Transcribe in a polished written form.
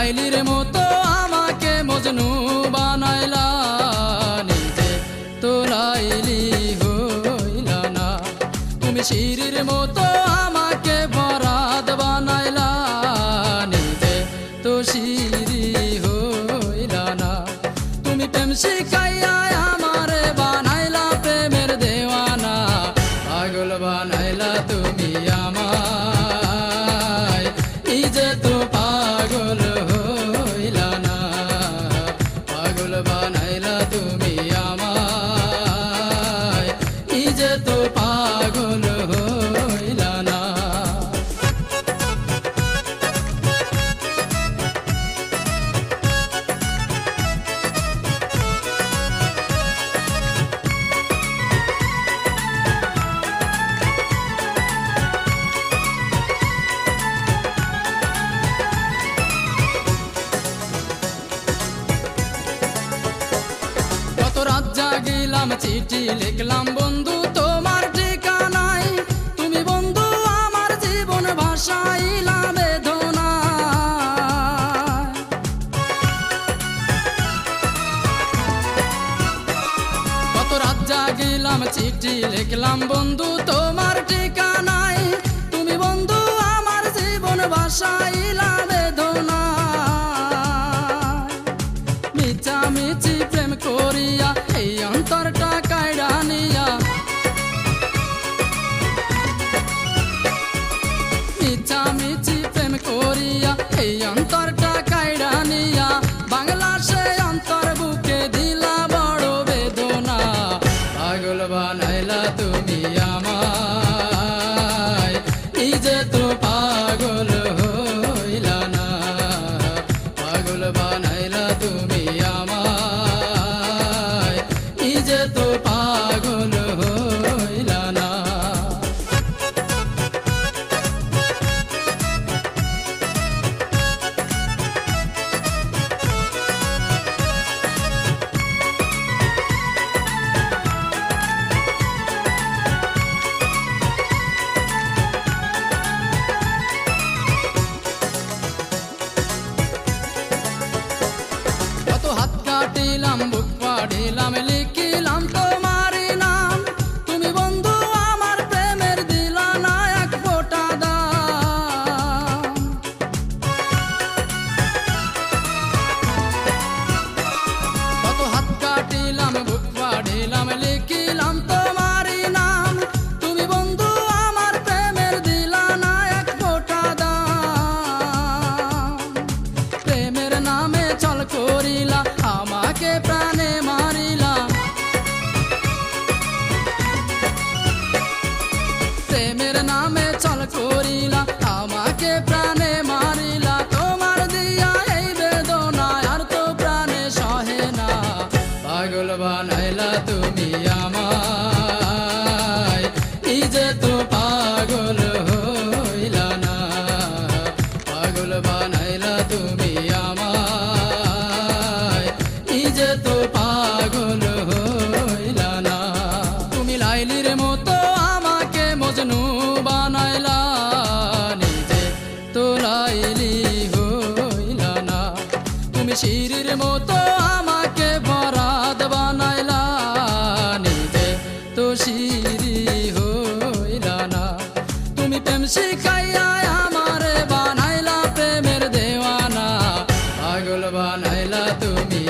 লাইলির মতো আমাকে মজনু বানাইলা, নিজে তো লাইলি হইলা না। তুমি শিরির মতো আমাকে বরাত বানাইলা, নিজে তো শিরি হইলা না। তুমি প্রেম শিখাইয়া আমারে বানাইলা প্রেমের দেওয়ানা, পাগল বানাইলা তুমি আমায়, নিজে তো পাগল হইলা না। পাগল বানাইলা তুমি আমায়, নিজে তো পাগল হইলা না। রাত জাগিলাম চিঠি লিখলাম বন্ধু তোমার ঠিকানায়, তুমি বন্ধু আমার জীবন ভাসাইলা বেদনায়। কত রাত জাগিলাম চিঠি লিখলাম বন্ধু তোমার ঠিকানায়, তুমি বন্ধু আমার জীবন ভাসাইলা বেদনায়। মিছামিছি প্রেম করিয়া এই অন্তরটা কাইড়া নিয়া, মিছামিছি প্রেম করিয়া এই অন্তরটা কাইড়া নিয়া, বাংলা সে অন্তর বুকে দিলা বড় বেদনা। পাগল বানাইলা তুমি আমায়, নিজে তো পাগল হইলা না। পাগল বানাইলা তুমি আমায়, নিজে তো পাগল হইলা না। কত হাত কাটিলাম বুক পাড়িলাম লিখিলাম তোমারই নাম, তুমি বন্ধু আমার প্রেমের দিলা না এক ফোঁটা দাম। কত হাত কাটিলাম বুক পাড়িলাম লিখিলাম তোমারই নাম, তুমি বন্ধু আমার প্রেমের দিলা না এক ফোঁটা দাম। প্রেমের নামে ছল করিলা আমাকে প্রাণে মারিলা, প্রেমের নামে ছল করিলা আমাকে প্রাণে মারিলা। তোমার দিয়া এই বেদনা আর তো প্রাণে সহে না। পাগল বানাইলা তুমি আমায়, নিজে তো পাগল হইলা না। পাগল বানাইলা তুমি আমায়, নিজে তো পাগল হইলা না। তুমি লাইলির মতো আমাকে মজনু বানাইলা, নিজে তো লাইলি হইলা না। তুমি শিরির মতো আমাকে বরাত বানাইলা, নিজে তো শিরি হইলা না। তুমি প্রেম শিখাইয়া আমারে বানাইলা প্রেমের দেওয়ানা, পাগল বানাইলা তুমি